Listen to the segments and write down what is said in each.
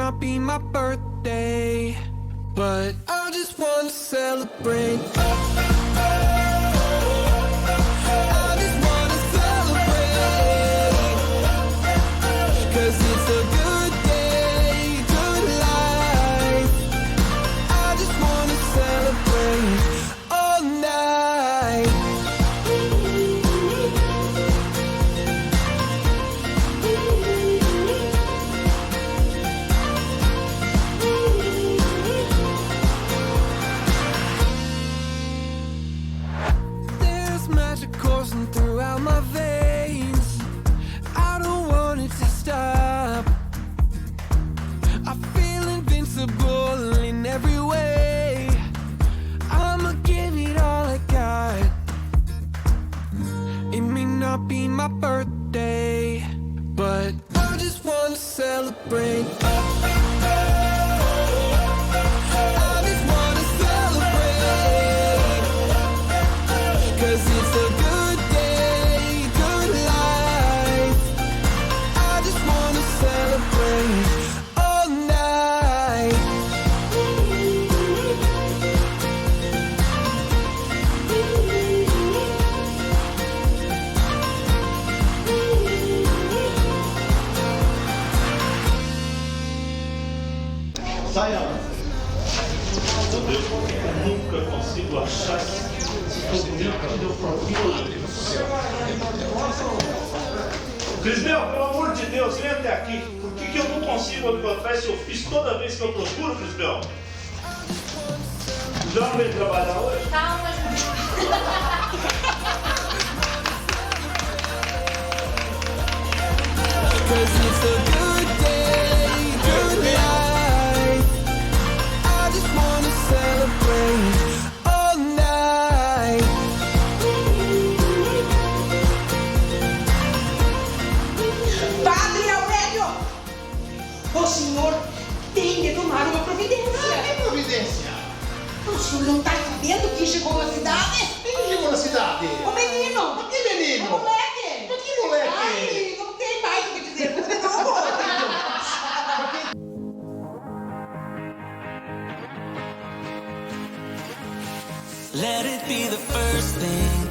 not be my birthday, but I just wanna celebrate. I just wanna celebrate, 'cause it's a good day, good life. I just wanna celebrate all night. There's magic coursing throughout my veins. I don't want it to stop. I feel invincible in every way. I'ma give it all I got. It may not be my birthday, but I just wanna celebrate. I just wanna celebrate, 'cause it's a good day, good life. I just wanna celebrate all night. Saia! Meu Deus, eu nunca consigo achar esse documento aqui do profil. Crismel, pelo amor de Deus, vem até aqui. Por que eu não consigo encontrar esse ofício toda vez que eu procuro, Crismel? Já não veio trabalhar hoje? Calma, Cause it's a good day, good life. I just wanna celebrate all night. Padre Aurélio! O senhor tem de tomar uma providência. Que providência? O senhor não está sabendo que chegou na cidade? Quem chegou na cidade? O menino! Mas que menino? O moleque! Mas que moleque? Ai, não tem mais o que dizer. Vou te dar uma bola. Let it be the first thing.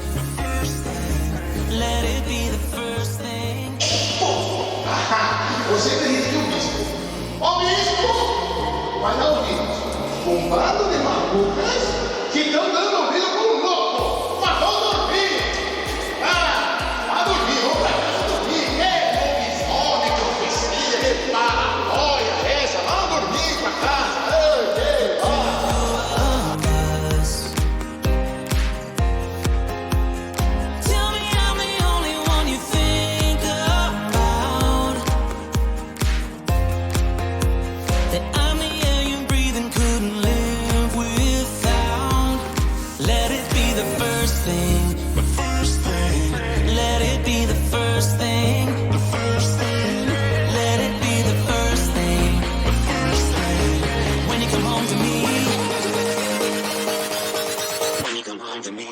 Let it be the first thing. Você acredita que o bispo? Ó bispo! Vai dar ouvidos. Um bando de malucas que estão dando ouvido como um louco. Mas vão dormir. Vai dormir. Vão pra casa dormir. Lobisomem, profecia, de paranoia, essa. Vão dormir pra casa. Tell me I'm the only one you think about. That I'm the air you breathe and couldn't live without. Let it be the first thing. The first thing. Let it be the first thing. The first thing. Let it be the first thing. The first thing. When you come home to me. When you come home to me.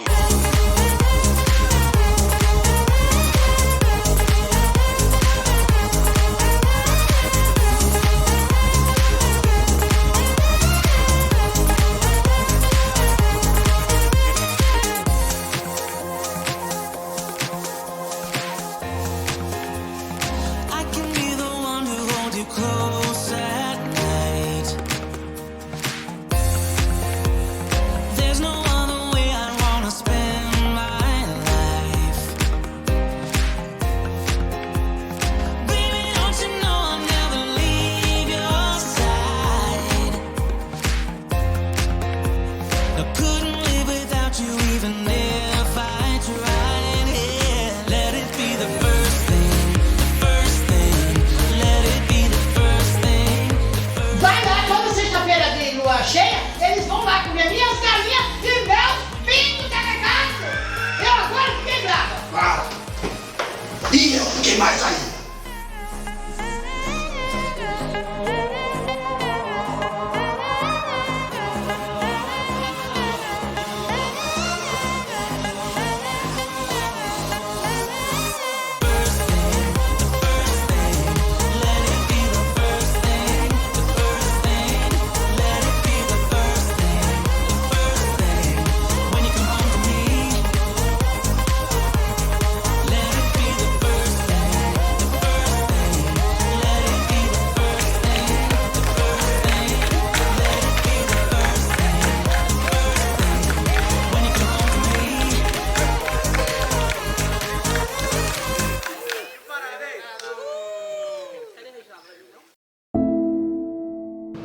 I can be the one who holds you close at night. There's no other way I wanna spend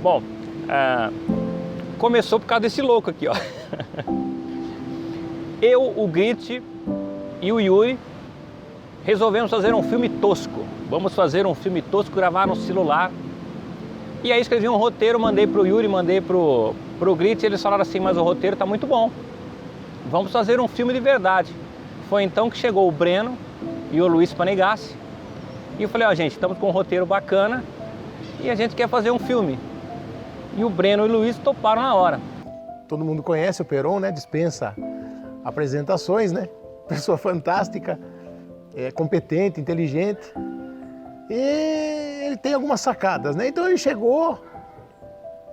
Bom, começou por causa desse louco aqui, ó. Eu, o Grit e o Yuri resolvemos fazer um filme tosco. Vamos fazer um filme tosco, gravar no celular. E aí escrevi um roteiro, mandei pro Yuri, mandei pro Grit, e eles falaram assim, mas o roteiro tá muito bom. Vamos fazer um filme de verdade. Foi então que chegou o Breno e o Luiz Panegassi. E eu falei, ó, gente, estamos com um roteiro bacana e a gente quer fazer um filme. E o Breno e o Luiz toparam na hora. Todo mundo conhece o Peron, né? Dispensa apresentações, né? Pessoa fantástica, competente, inteligente. E ele tem algumas sacadas, né? Então ele chegou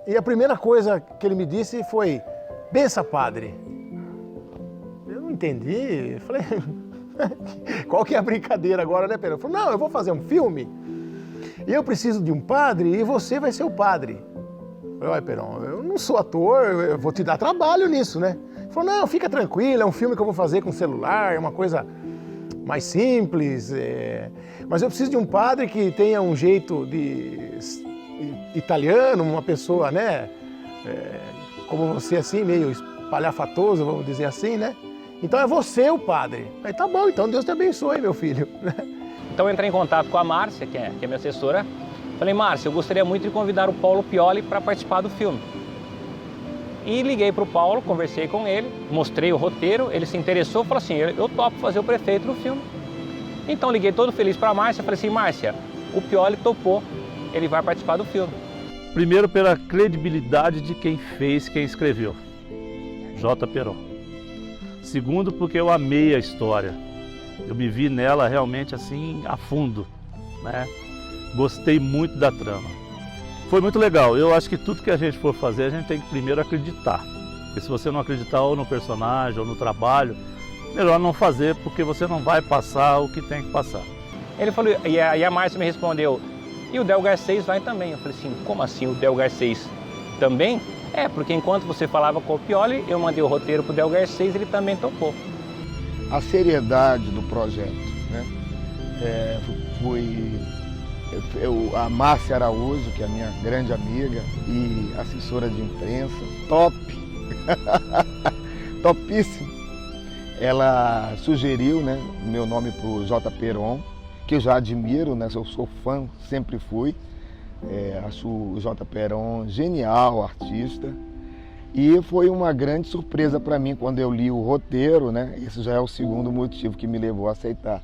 e a primeira coisa que ele me disse foi: bença, padre. Eu não entendi, falei, qual que é a brincadeira agora, né, Peron? Ele falou, não, eu vou fazer um filme e eu preciso de um padre e você vai ser o padre. Eu falei, olha, Peron, eu não sou ator, eu vou te dar trabalho nisso, né? Ele falou, não, fica tranquilo, é um filme que eu vou fazer com celular, é uma coisa mais simples, mas eu preciso de um padre que tenha um jeito de italiano, uma pessoa, né, como você, assim, meio espalhafatoso, vamos dizer assim, né? Então é você o padre. Aí tá bom, então Deus te abençoe, meu filho. Então eu entrei em contato com a Márcia, que é minha assessora. Falei, Márcia, eu gostaria muito de convidar o Paulo Pioli para participar do filme. E liguei para o Paulo, conversei com ele, mostrei o roteiro, ele se interessou, falou assim, eu topo fazer o prefeito do filme. Então liguei todo feliz para a Márcia, falei assim, Márcia, o Pioli topou, ele vai participar do filme. Primeiro pela credibilidade de quem fez, quem escreveu, J. Peron. Segundo porque eu amei a história, eu me vi nela realmente assim a fundo, né? Gostei muito da trama. Foi muito legal, eu acho que tudo que a gente for fazer, a gente tem que primeiro acreditar. Porque se você não acreditar ou no personagem ou no trabalho, melhor não fazer, porque você não vai passar o que tem que passar. Ele falou, e a Márcia me respondeu, e o Del Garcês vai também. Eu falei assim, como assim o Del Garcês também? Porque enquanto você falava com o Pioli, eu mandei o roteiro pro Del Garcês, ele também topou. A seriedade do projeto, né? A Márcia Araújo, que é a minha grande amiga e assessora de imprensa, top, topíssimo. Ela sugeriu, né, meu nome para o J. Peron, que eu já admiro, né, eu sou fã, sempre fui. Acho o J. Peron genial, artista. E foi uma grande surpresa para mim quando eu li o roteiro, né? Esse já é o segundo motivo que me levou a aceitar.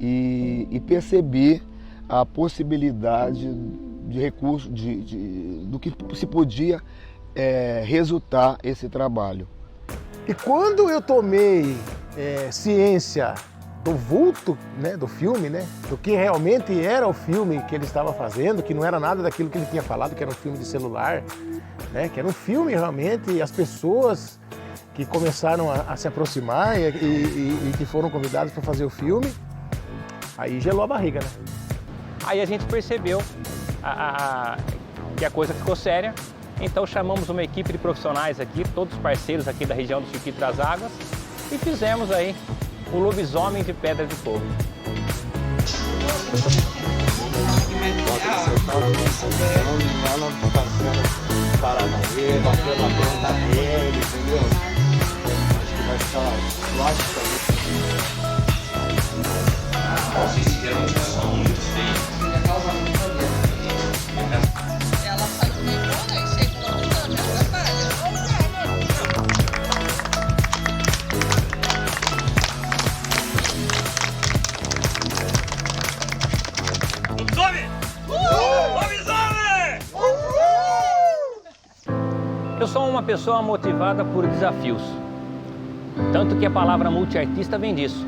E percebi a possibilidade de recurso, do que se podia resultar esse trabalho. E quando eu tomei ciência do vulto, né, do filme, né, do que realmente era o filme que ele estava fazendo, que não era nada daquilo que ele tinha falado, que era um filme de celular, né, que era um filme realmente, e as pessoas que começaram a se aproximar e que foram convidadas para fazer o filme, aí gelou a barriga, né? Aí a gente percebeu que a coisa ficou séria, então chamamos uma equipe de profissionais aqui, todos parceiros aqui da região do Chiquito das Águas, e fizemos aí o Lobisomem de Pedra de Fogo. Ela faz uma iguana e chega no lobisomem, ela atrapalha. Eu sou uma pessoa motivada por desafios, tanto que a palavra multiartista vem disso.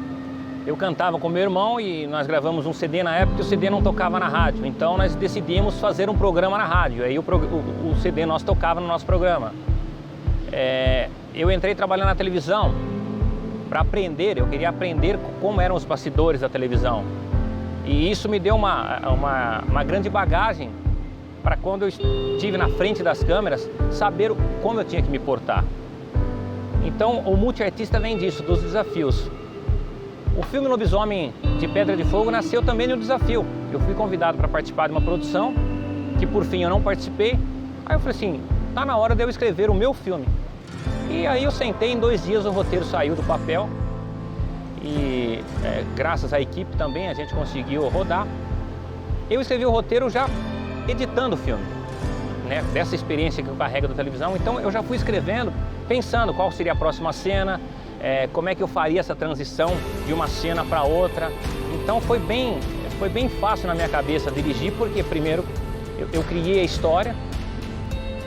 Eu cantava com meu irmão e nós gravamos um CD na época e o CD não tocava na rádio, então nós decidimos fazer um programa na rádio, aí o CD nós tocava no nosso programa. Eu entrei trabalhando na televisão para aprender, eu queria aprender como eram os bastidores da televisão. E isso me deu uma grande bagagem para quando eu estive na frente das câmeras, saber como eu tinha que me portar. Então o multiartista vem disso, dos desafios. O filme Lobisomem de Pedra de Fogo nasceu também de um desafio. Eu fui convidado para participar de uma produção, que por fim eu não participei, Aí eu falei assim, tá na hora de eu escrever o meu filme. E aí eu sentei, em 2 dias o roteiro saiu do papel e graças à equipe também a gente conseguiu rodar. Eu escrevi o roteiro já editando o filme, né? Dessa experiência que eu carrego da televisão. Então eu já fui escrevendo, pensando qual seria a próxima cena, como é que eu faria essa transição de uma cena para outra. Então foi bem fácil na minha cabeça dirigir, porque primeiro eu criei a história.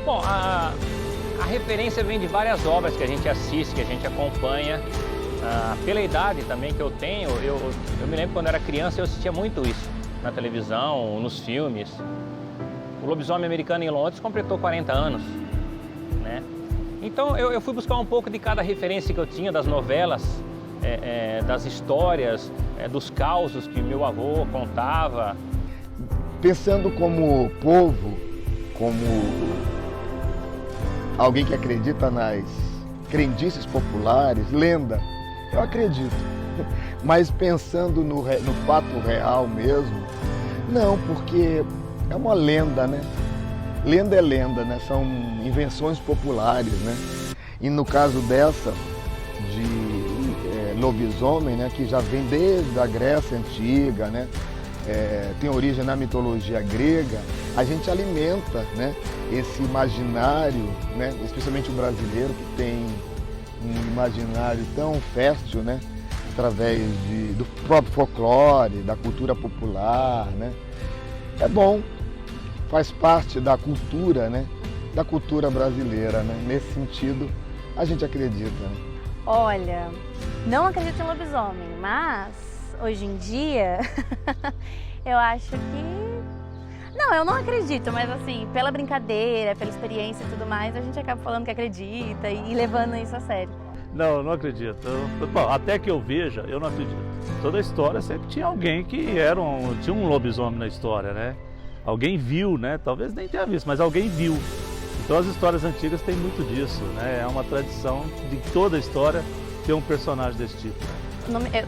Bom, a referência vem de várias obras que a gente assiste, que a gente acompanha. Pela idade também que eu tenho, eu me lembro quando era criança eu assistia muito isso na televisão, nos filmes. O Lobisomem Americano em Londres completou 40 anos, né? Então eu fui buscar um pouco de cada referência que eu tinha das novelas, das histórias, dos causos que meu avô contava. Pensando como povo, como alguém que acredita nas crendices populares, lenda, eu acredito. Mas pensando no fato real mesmo, não, porque é uma lenda, né? Lenda é lenda, né? São invenções populares, né? E no caso dessa, de lobisomem, né? Que já vem desde a Grécia Antiga, né? Tem origem na mitologia grega, a gente alimenta, né, esse imaginário, né, especialmente o brasileiro, que tem um imaginário tão fértil, né, através do próprio folclore, da cultura popular, né. É bom, faz parte da cultura, né, da cultura brasileira, né. Nesse sentido, a gente acredita. Né? Olha, não acredito em lobisomem, mas hoje em dia, eu acho que... Não, eu não acredito, mas assim, pela brincadeira, pela experiência e tudo mais, a gente acaba falando que acredita e levando isso a sério. Não, eu não acredito. Bom, até que eu veja, eu não acredito. Toda a história sempre tinha alguém que tinha um lobisomem na história, né? Alguém viu, né? Talvez nem tenha visto, mas alguém viu. Então as histórias antigas têm muito disso, né? É uma tradição de toda a história ter um personagem desse tipo.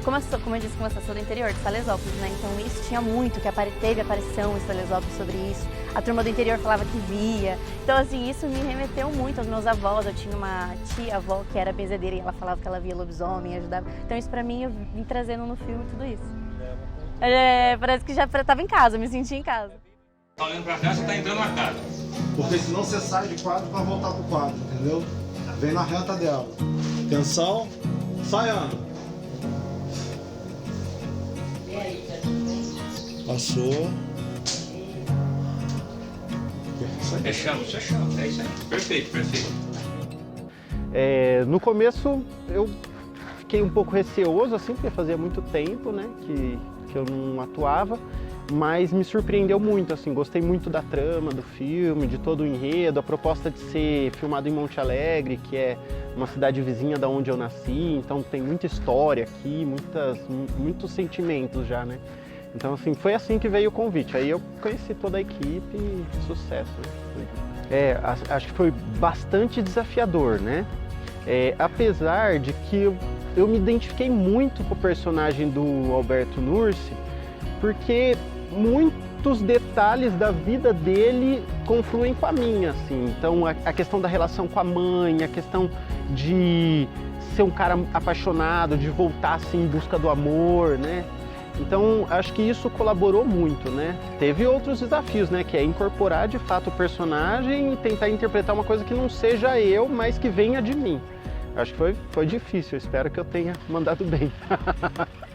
Como eu disse, eu sou do interior de Salesópolis, né? Então isso tinha muito, que teve aparição em Salesópolis sobre isso. A turma do interior falava que via. Então assim, isso me remeteu muito aos meus avós. Eu tinha uma tia-avó que era benzedeira e ela falava que ela via lobisomem, ajudava. Então isso pra mim, eu vim trazendo no filme tudo isso. Parece que já estava em casa, eu me senti em casa. Tá olhando pra cá, você tá entrando na casa. Porque senão você sai de quadro pra voltar pro quadro, entendeu? Vem na reta dela. Atenção, ensaiando. Passou. Fechamos. É isso aí. Perfeito. No começo eu fiquei um pouco receoso, assim, porque fazia muito tempo, né, que eu não atuava, mas me surpreendeu muito, assim, gostei muito da trama do filme, de todo o enredo, a proposta de ser filmado em Monte Alegre, que é uma cidade vizinha da onde eu nasci, então tem muita história aqui, muitos sentimentos já, né? Então, assim, foi assim que veio o convite. Aí eu conheci toda a equipe e sucesso. Acho que foi bastante desafiador, né? Apesar de que eu me identifiquei muito com o personagem do Alberto Nursi, porque muitos detalhes da vida dele confluem com a minha, assim. Então, a questão da relação com a mãe, a questão de ser um cara apaixonado, de voltar, assim, em busca do amor, né? Então, acho que isso colaborou muito, né? Teve outros desafios, né? Que é incorporar, de fato, o personagem e tentar interpretar uma coisa que não seja eu, mas que venha de mim. Acho que foi difícil, eu espero que eu tenha mandado bem.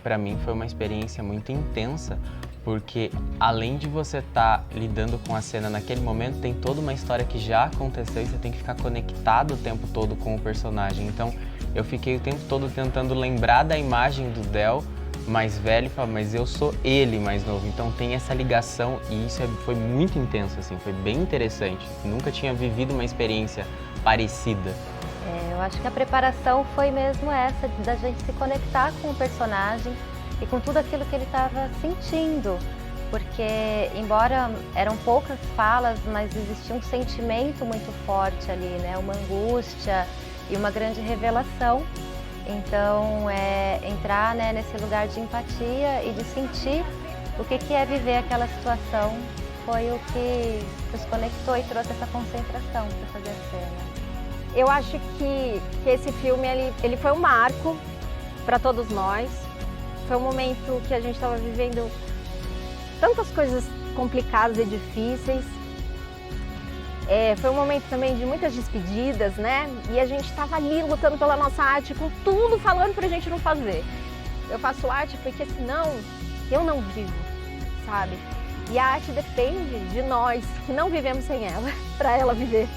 Para mim foi uma experiência muito intensa, porque além de você estar lidando com a cena naquele momento, tem toda uma história que já aconteceu e você tem que ficar conectado o tempo todo com o personagem. Então, eu fiquei o tempo todo tentando lembrar da imagem do Del mais velho e falar, mas eu sou ele mais novo. Então tem essa ligação e isso foi muito intenso, assim, foi bem interessante. Nunca tinha vivido uma experiência parecida. Eu acho que a preparação foi mesmo essa, da gente se conectar com o personagem e com tudo aquilo que ele estava sentindo. Porque, embora eram poucas falas, mas existia um sentimento muito forte ali, né? Uma angústia e uma grande revelação. Então, entrar, né, nesse lugar de empatia e de sentir o que é viver aquela situação foi o que nos conectou e trouxe essa concentração para fazer a cena. Eu acho que esse filme ele foi um marco para todos nós. Foi um momento que a gente estava vivendo tantas coisas complicadas e difíceis. Foi um momento também de muitas despedidas, né? E a gente estava ali lutando pela nossa arte, com tudo falando pra gente não fazer. Eu faço arte porque senão eu não vivo, sabe? E a arte depende de nós, que não vivemos sem ela, pra ela viver.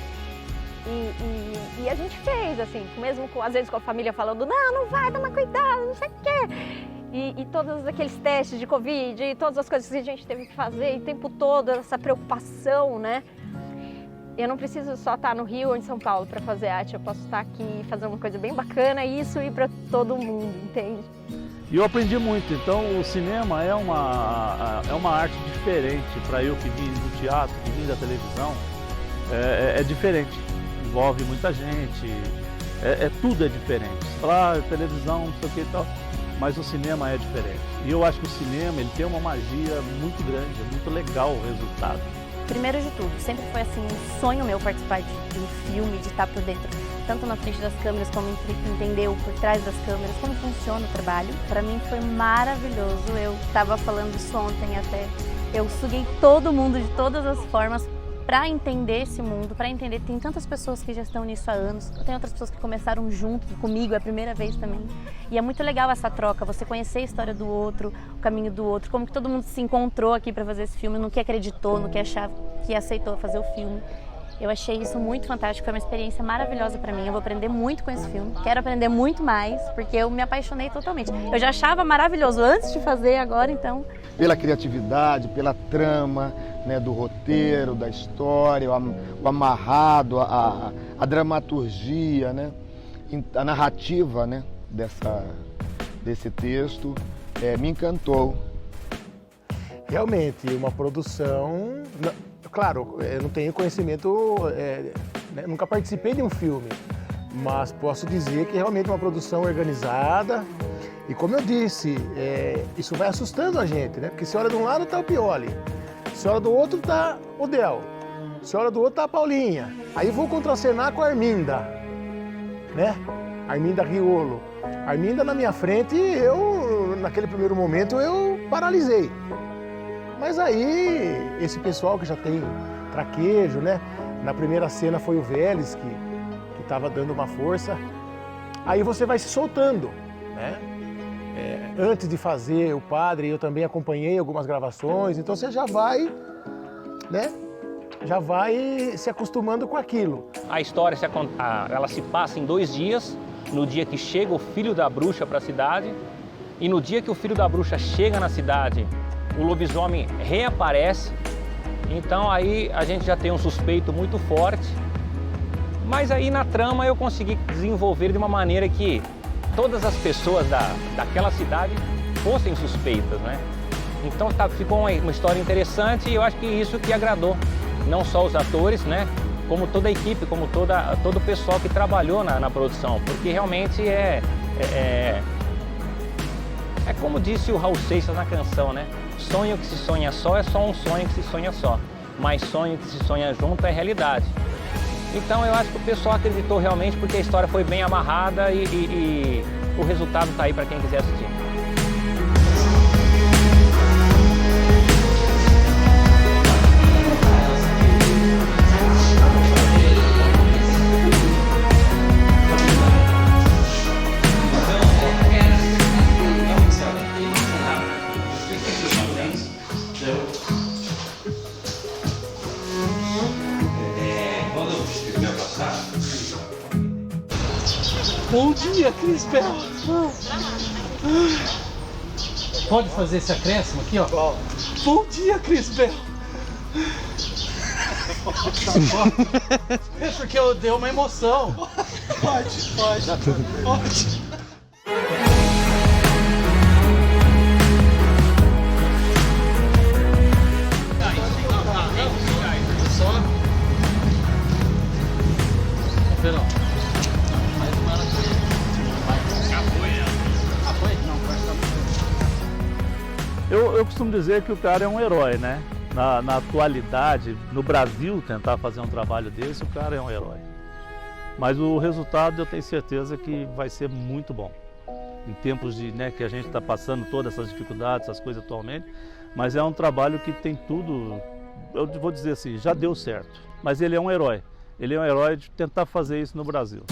E a gente fez, assim, mesmo às vezes com a família falando, não vai, toma cuidado, não sei o quê. E todos aqueles testes de Covid, e todas as coisas que a gente teve que fazer, e o tempo todo essa preocupação, né? Eu não preciso só estar no Rio ou em São Paulo para fazer arte, eu posso estar aqui e fazer uma coisa bem bacana e isso ir para todo mundo, entende? E eu aprendi muito, então o cinema é uma arte diferente para eu que vim do teatro, que vim da televisão, é diferente, envolve muita gente, tudo é diferente. Falar televisão, não sei o que e tal, mas o cinema é diferente. E eu acho que o cinema ele tem uma magia muito grande, é muito legal o resultado. Primeiro de tudo, sempre foi assim um sonho meu participar de um filme, de estar por dentro, tanto na frente das câmeras, como entender o por trás das câmeras, como funciona o trabalho. Para mim foi maravilhoso, eu estava falando isso ontem até, eu suguei todo mundo de todas as formas para entender esse mundo, para entender que tem tantas pessoas que já estão nisso há anos, tem outras pessoas que começaram junto comigo, é a primeira vez também. E é muito legal essa troca, você conhecer a história do outro, o caminho do outro, como que todo mundo se encontrou aqui para fazer esse filme, no que acreditou, no que achava, que aceitou fazer o filme. Eu achei isso muito fantástico, foi uma experiência maravilhosa para mim, eu vou aprender muito com esse filme, quero aprender muito mais, porque eu me apaixonei totalmente. Eu já achava maravilhoso antes de fazer, agora então... Pela criatividade, pela trama, né, do roteiro, da história, o amarrado, a dramaturgia, né, a narrativa, né, desse texto me encantou. Realmente, uma produção... Claro, eu não tenho conhecimento, né, nunca participei de um filme, mas posso dizer que realmente é uma produção organizada. E como eu disse, isso vai assustando a gente, né? Porque se olha de um lado tá o Pioli, se olha do outro tá o Del, se olha do outro tá a Paulinha. Aí vou contracenar com a Arminda, né? Arminda Riolo. Arminda na minha frente, naquele primeiro momento, eu paralisei. Mas aí, esse pessoal que já tem traquejo, né? Na primeira cena foi o Vélez que estava dando uma força. Aí você vai se soltando, né? Antes de fazer o Padre, eu também acompanhei algumas gravações, então você já vai, né? Já vai se acostumando com aquilo. A história ela se passa em 2 dias, no dia que chega o filho da bruxa para a cidade, e no dia que o filho da bruxa chega na cidade, o lobisomem reaparece. Então aí a gente já tem um suspeito muito forte, mas aí na trama eu consegui desenvolver de uma maneira que todas as pessoas daquela cidade fossem suspeitas, né? Então ficou uma história interessante e eu acho que isso que agradou, não só os atores, né? Como toda a equipe, como todo o pessoal que trabalhou na produção, porque realmente é como disse o Raul Seixas na canção, né? Sonho que se sonha só é só um sonho que se sonha só, mas sonho que se sonha junto é realidade. Então eu acho que o pessoal acreditou realmente porque a história foi bem amarrada e o resultado está aí para quem quiser assistir. Bom dia, Cris Bel. Pode fazer esse acréscimo aqui, ó? Bom dia, Cris Bel. É porque eu dei uma emoção. Pode. Eu costumo dizer que o cara é um herói, né? na atualidade, no Brasil, tentar fazer um trabalho desse, o cara é um herói. Mas o resultado eu tenho certeza que vai ser muito bom. Em tempos de, né, que a gente está passando todas essas dificuldades, essas coisas atualmente, mas é um trabalho que tem tudo, eu vou dizer assim, já deu certo. Mas ele é um herói. Ele é um herói de tentar fazer isso no Brasil.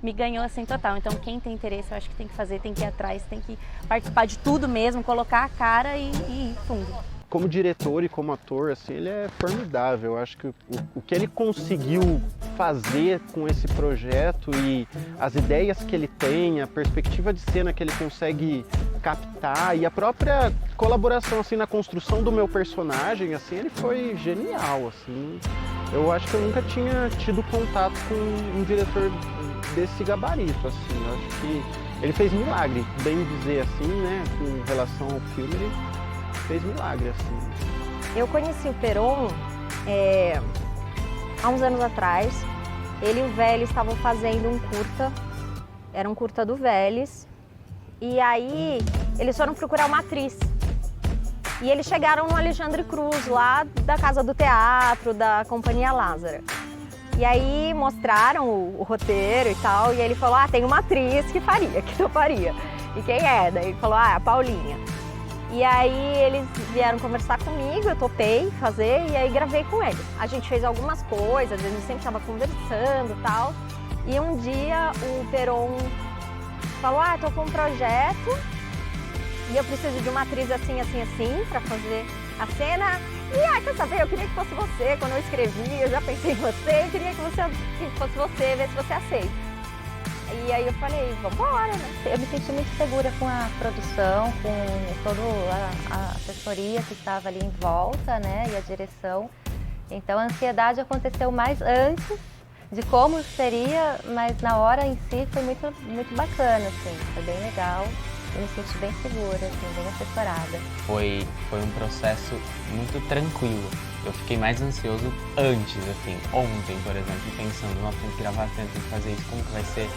Me ganhou assim total, então quem tem interesse eu acho que tem que fazer, tem que ir atrás, tem que participar de tudo mesmo, colocar a cara e ir fundo. Como diretor e como ator, assim, ele é formidável. Eu acho que o que ele conseguiu fazer com esse projeto e as ideias que ele tem, a perspectiva de cena que ele consegue captar e a própria colaboração assim na construção do meu personagem, assim, ele foi genial, assim. Eu acho que eu nunca tinha tido contato com um diretor desse gabarito, assim. Eu acho que ele fez milagre, bem dizer assim, né, com relação ao filme, ele fez milagre, assim. Eu conheci o Peron há uns anos atrás. Ele e o Vélez estavam fazendo um curta, era um curta do Vélez, e aí eles foram procurar uma atriz. E eles chegaram no Alexandre Cruz, lá da Casa do Teatro, da Companhia Lázara. E aí mostraram o roteiro e tal, e ele falou, tem uma atriz que toparia. E quem é? Daí ele falou, é a Paulinha. E aí eles vieram conversar comigo, eu topei fazer e aí gravei com eles. A gente fez algumas coisas, a gente sempre estava conversando e tal. E um dia o Peron falou, tô com um projeto e eu preciso de uma atriz assim, assim, assim, para fazer a cena. E quer saber, eu queria que fosse você, quando eu escrevi, eu já pensei em você, eu queria que fosse você, ver se você aceita. E aí eu falei, vambora, né? Eu me senti muito segura com a produção, com toda a assessoria que estava ali em volta, né, e a direção. Então a ansiedade aconteceu mais antes de como seria, mas na hora em si foi muito, muito bacana, assim, foi bem legal. Eu me senti bem segura, assim, bem assessorada. Foi um processo muito tranquilo. Eu fiquei mais ansioso antes, assim, ontem, por exemplo, pensando, nossa, tem que gravar, tem que fazer isso, como que vai ser,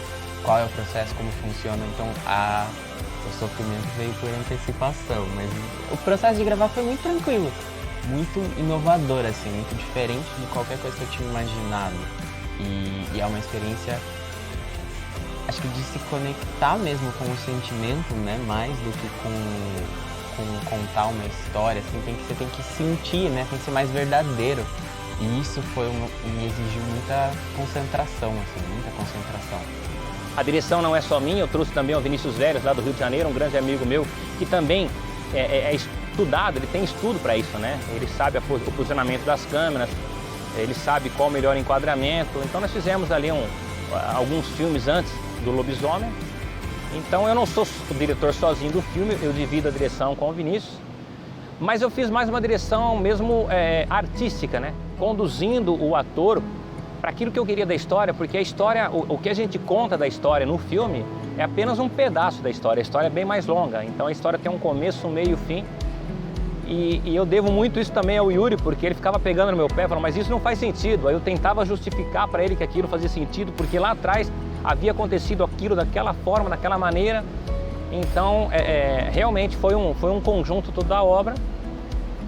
qual é o processo, como funciona. Então, o sofrimento veio por antecipação, mas o processo de gravar foi muito tranquilo, muito inovador, assim, muito diferente de qualquer coisa que eu tinha imaginado. E é uma experiência, acho que de se conectar mesmo com o sentimento, né, mais do que com contar uma história, assim, você tem que sentir, né, tem que ser mais verdadeiro. E isso me exigiu muita concentração, assim, muita concentração. A direção não é só minha, eu trouxe também o Vinícius Vélez, lá do Rio de Janeiro, um grande amigo meu, que também é estudado, ele tem estudo para isso, né? Ele sabe o posicionamento das câmeras, ele sabe qual o melhor enquadramento. Então nós fizemos ali alguns filmes antes do Lobisomem. Então eu não sou o diretor sozinho do filme, eu divido a direção com o Vinícius, mas eu fiz mais uma direção mesmo artística, né? Conduzindo o ator para aquilo que eu queria da história, porque a história, o que a gente conta da história no filme é apenas um pedaço da história, a história é bem mais longa, então a história tem um começo, um meio e um fim. E eu devo muito isso também ao Yuri, porque ele ficava pegando no meu pé, falando, mas isso não faz sentido. Aí eu tentava justificar para ele que aquilo fazia sentido, porque lá atrás havia acontecido aquilo daquela forma, daquela maneira. Então, realmente foi um conjunto todo da obra.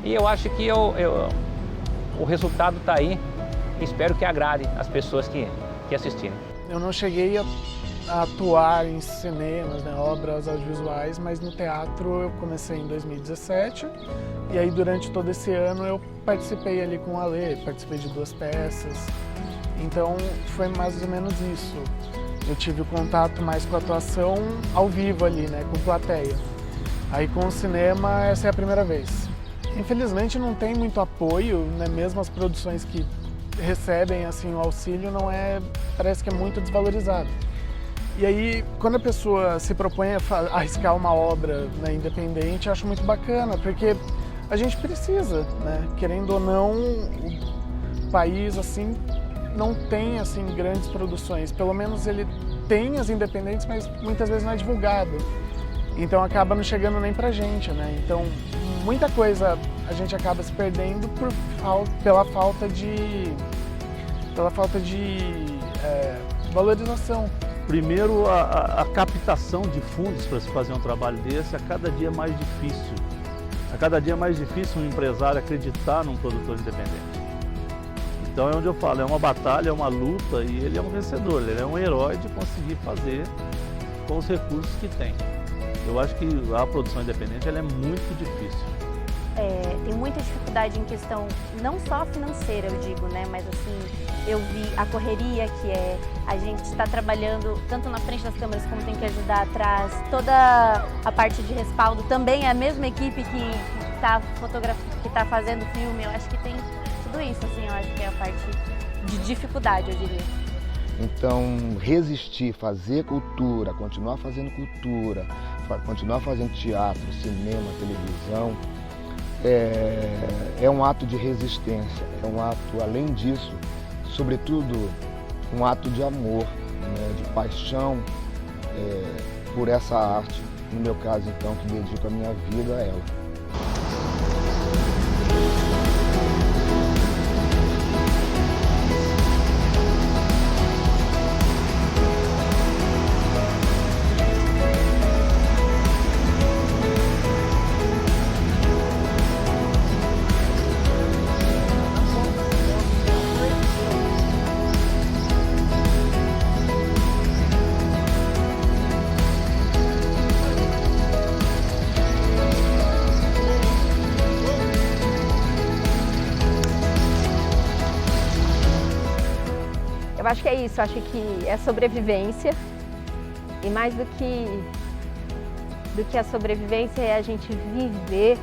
E eu acho que o resultado está aí. Espero que agrade as pessoas que assistirem. Eu não cheguei a atuar em cinemas, né, obras audiovisuais, mas no teatro eu comecei em 2017 e aí durante todo esse ano eu participei ali com o Alê, participei de 2 peças, então foi mais ou menos isso. Eu tive o contato mais com a atuação ao vivo ali, né, com plateia. Aí com o cinema essa é a primeira vez. Infelizmente não tem muito apoio, né, mesmo as produções que recebem assim o auxílio parece que é muito desvalorizado. E aí, quando a pessoa se propõe a arriscar uma obra, né, independente, eu acho muito bacana, porque a gente precisa, né? Querendo ou não, o país assim não tem assim grandes produções. Pelo menos ele tem as independentes, mas muitas vezes não é divulgado. Então acaba não chegando nem pra gente, né? Então muita coisa a gente acaba se perdendo pela falta de valorização. Primeiro, a captação de fundos para se fazer um trabalho desse é cada dia mais difícil. A cada dia é mais difícil um empresário acreditar num produtor independente. Então é onde eu falo, é uma batalha, é uma luta e ele é um vencedor, ele é um herói de conseguir fazer com os recursos que tem. Eu acho que a produção independente ela é muito difícil. Tem muita dificuldade em questão, não só financeira, eu digo, né? Mas assim, eu vi a correria que é, a gente está trabalhando tanto na frente das câmeras como tem que ajudar atrás, toda a parte de respaldo também é a mesma equipe que está fazendo o filme, eu acho que tem tudo isso, assim, eu acho que é a parte de dificuldade, eu diria. Então, resistir, fazer cultura, continuar fazendo cultura, continuar fazendo teatro, cinema, televisão, é um ato de resistência, é um ato, além disso, sobretudo, um ato de amor, né, de paixão por essa arte, no meu caso, então, que dedico a minha vida a ela. Eu acho que é isso, eu acho que é sobrevivência e mais do que a sobrevivência é a gente viver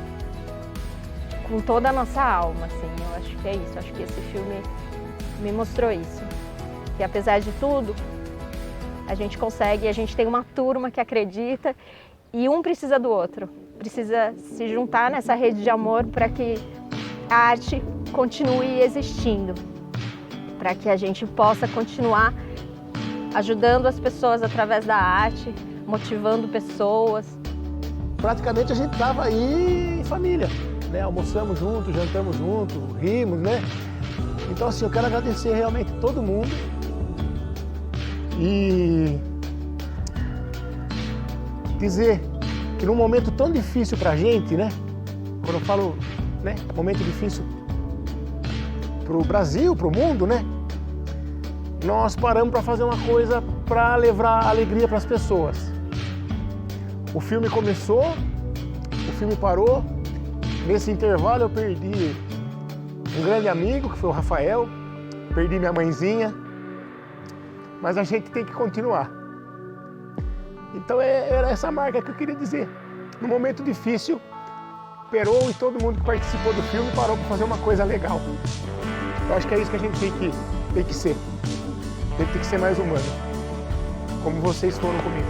com toda a nossa alma, assim, eu acho que é isso, eu acho que esse filme me mostrou isso, que apesar de tudo, a gente consegue, a gente tem uma turma que acredita e um precisa do outro, precisa se juntar nessa rede de amor para que a arte continue existindo. Para que a gente possa continuar ajudando as pessoas através da arte, motivando pessoas. Praticamente a gente estava aí em família, né? Almoçamos juntos, jantamos juntos, rimos, né? Então assim, eu quero agradecer realmente todo mundo e dizer que num momento tão difícil pra gente, né? Quando eu falo, né, momento difícil para o Brasil, para o mundo, né? Nós paramos para fazer uma coisa para levar alegria para as pessoas. O filme começou, o filme parou. Nesse intervalo eu perdi um grande amigo, que foi o Rafael, perdi minha mãezinha, mas a gente tem que continuar. Então era essa marca que eu queria dizer. No momento difícil, Perón e todo mundo que participou do filme parou para fazer uma coisa legal. Eu acho que é isso que a gente tem que ser. Tem que ser mais humano, como vocês foram comigo.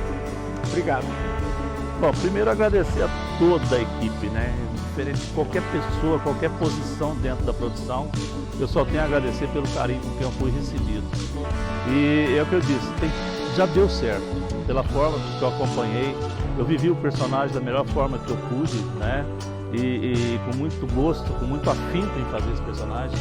Obrigado. Bom, primeiro agradecer a toda a equipe, né? Diferente de qualquer pessoa, qualquer posição dentro da produção, eu só tenho a agradecer pelo carinho com que eu fui recebido. E é o que eu disse, já deu certo, pela forma que eu acompanhei, eu vivi o personagem da melhor forma que eu pude, né? E com muito gosto, com muito afinco em fazer esse personagem,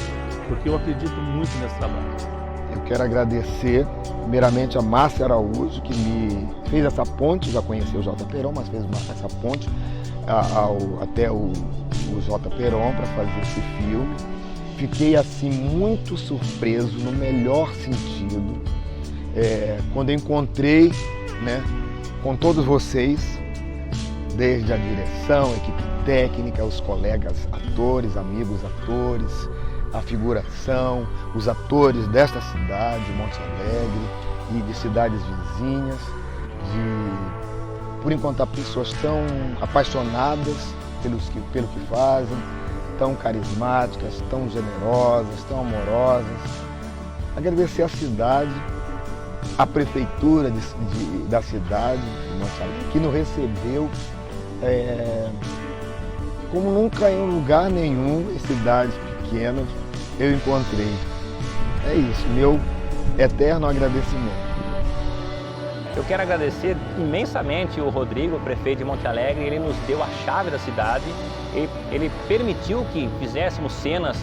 porque eu acredito muito nesse trabalho. Eu quero agradecer, primeiramente, a Márcia Araújo, que me fez essa ponte, já conheci o J. Perón, mas fez essa ponte até o J. Perón para fazer esse filme. Fiquei, assim, muito surpreso, no melhor sentido, quando eu encontrei, né, com todos vocês, desde a direção, a equipe técnica, os colegas atores, amigos atores, a figuração, os atores desta cidade, Monte Alegre, e de cidades vizinhas, por encontrar pessoas tão apaixonadas pelo que fazem, tão carismáticas, tão generosas, tão amorosas. Agradecer a cidade, a prefeitura da cidade, de Monte Alegre, que nos recebeu como nunca em lugar nenhum, em cidades pequenas, eu encontrei. É isso, meu eterno agradecimento. Eu quero agradecer imensamente o Rodrigo, o prefeito de Monte Alegre. Ele nos deu a chave da cidade, ele permitiu que fizéssemos cenas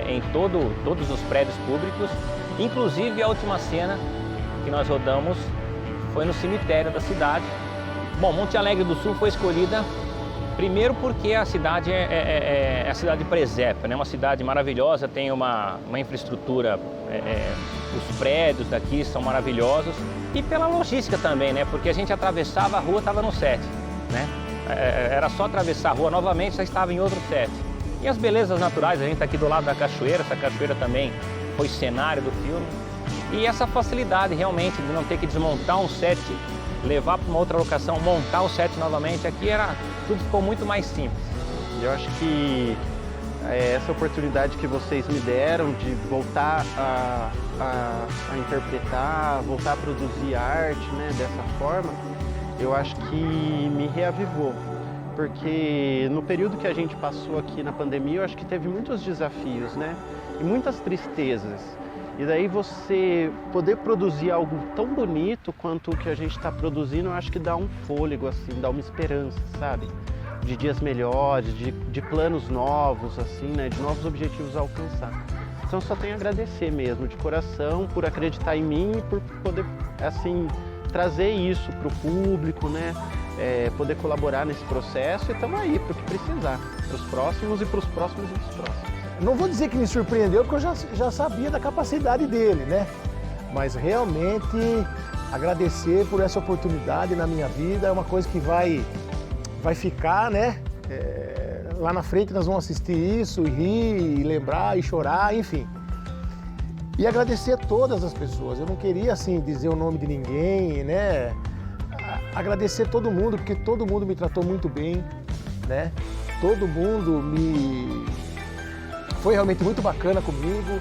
em todos os prédios públicos, inclusive a última cena que nós rodamos foi no cemitério da cidade. Bom, Monte Alegre do Sul foi escolhida Primeiro porque a cidade é a cidade de Presépio, né? Uma cidade maravilhosa, tem uma infraestrutura, os prédios daqui são maravilhosos e pela logística também, né? Porque a gente atravessava a rua, estava no set, né? Era só atravessar a rua novamente, já estava em outro set. E as belezas naturais, a gente está aqui do lado da cachoeira, essa cachoeira também foi cenário do filme. E essa facilidade realmente de não ter que desmontar um set, levar para uma outra locação, montar o set novamente, aqui tudo ficou muito mais simples. Eu acho que essa oportunidade que vocês me deram de voltar a interpretar, voltar a produzir arte, né, dessa forma, eu acho que me reavivou. Porque no período que a gente passou aqui na pandemia, eu acho que teve muitos desafios, né, e muitas tristezas. E daí você poder produzir algo tão bonito quanto o que a gente está produzindo, eu acho que dá um fôlego, assim, dá uma esperança, sabe? De dias melhores, de planos novos, assim, né? De novos objetivos a alcançar. Então só tenho a agradecer mesmo, de coração, por acreditar em mim e por poder, assim, trazer isso para o público, né? Poder colaborar nesse processo e estamos aí para o que precisar, para os próximos e para os próximos e dos próximos. Não vou dizer que me surpreendeu, porque eu já sabia da capacidade dele, né? Mas realmente agradecer por essa oportunidade na minha vida é uma coisa que vai ficar, né? Lá na frente nós vamos assistir isso e rir, e lembrar, e chorar, enfim. E agradecer a todas as pessoas. Eu não queria, assim, dizer o nome de ninguém, né? Agradecer todo mundo, porque todo mundo me tratou muito bem, né? Todo mundo foi realmente muito bacana comigo.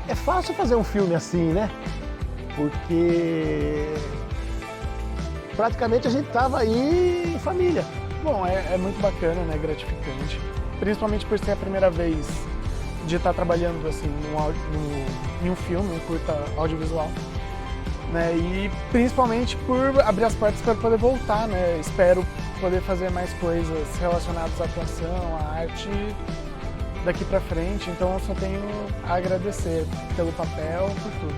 É fácil fazer um filme assim, né? Porque praticamente a gente estava aí em família. Bom, é muito bacana, né? Gratificante. Principalmente por ser a primeira vez de estar trabalhando assim em um filme, um curta audiovisual. Né? E principalmente por abrir as portas para poder voltar, né? Espero poder fazer mais coisas relacionadas à atuação, à arte daqui para frente. Então eu só tenho a agradecer pelo papel, por tudo.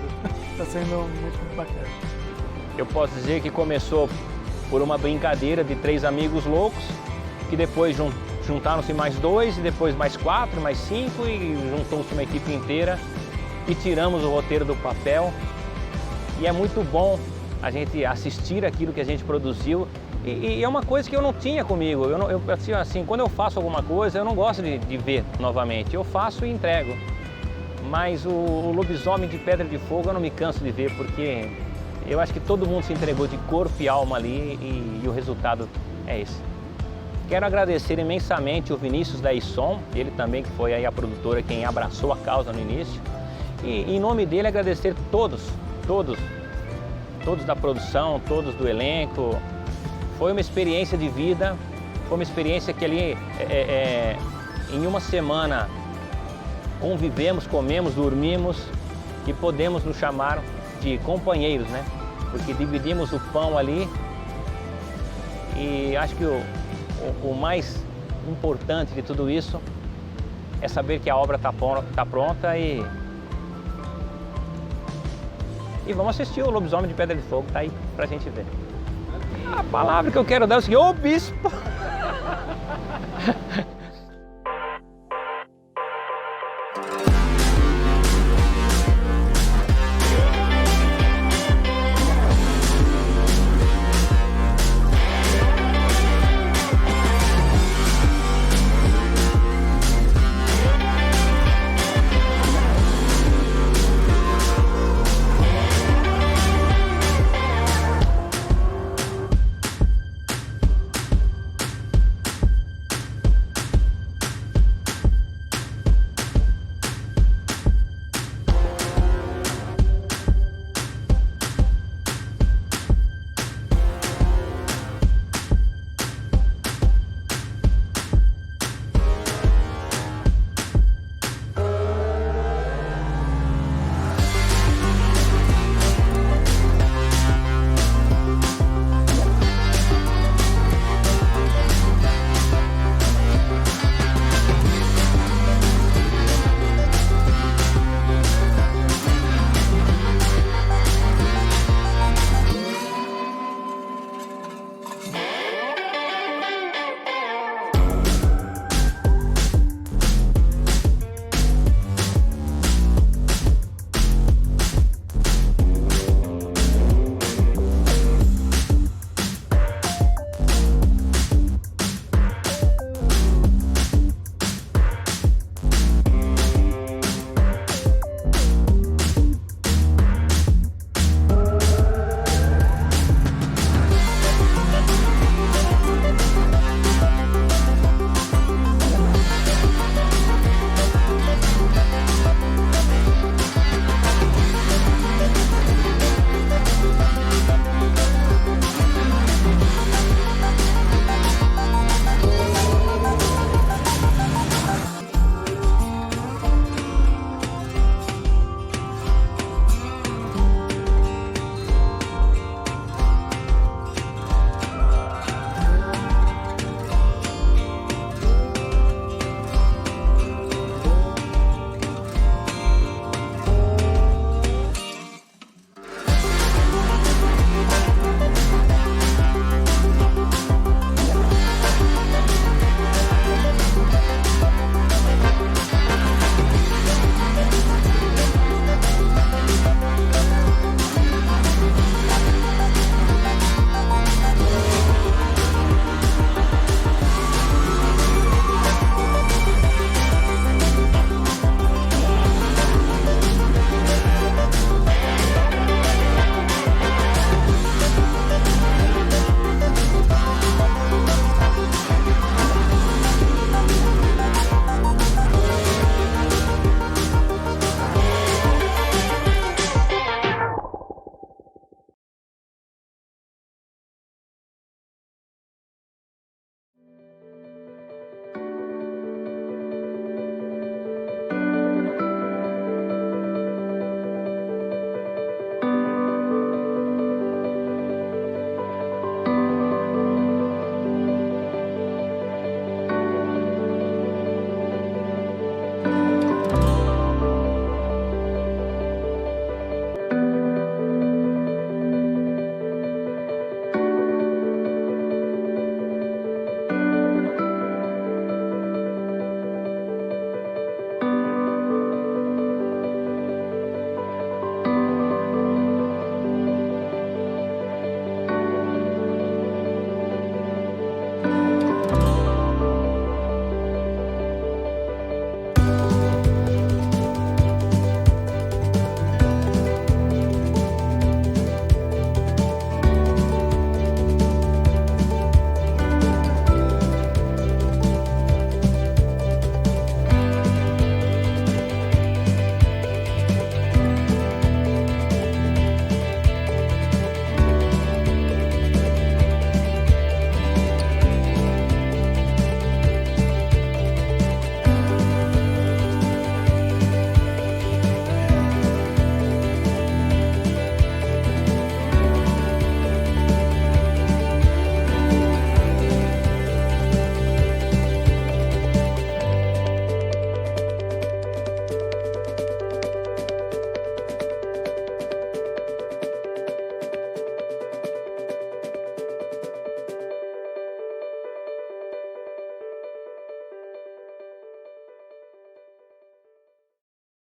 Está sendo muito bacana. Eu posso dizer que começou por uma brincadeira de 3 amigos loucos, que depois juntaram-se mais 2, e depois mais 4, mais 5, e juntou-se uma equipe inteira e tiramos o roteiro do papel. E é muito bom a gente assistir aquilo que a gente produziu. E é uma coisa que eu não tinha comigo. Assim, quando eu faço alguma coisa, eu não gosto de ver novamente. Eu faço e entrego. Mas o Lobisomem de Pedra de Fogo eu não me canso de ver, porque eu acho que todo mundo se entregou de corpo e alma ali e o resultado é esse. Quero agradecer imensamente o Vinícius da Issom, ele também que foi aí a produtora quem abraçou a causa no início. E em nome dele agradecer todos da produção, todos do elenco. Foi uma experiência de vida, foi uma experiência que ali em uma semana convivemos, comemos, dormimos e podemos nos chamar de companheiros, né? Porque dividimos o pão ali e acho que o mais importante de tudo isso é saber que a obra está pronta e vamos assistir o Lobisomem de Pedra de Fogo, tá aí pra gente ver. A palavra que eu quero dar é o seguinte: ô bispo!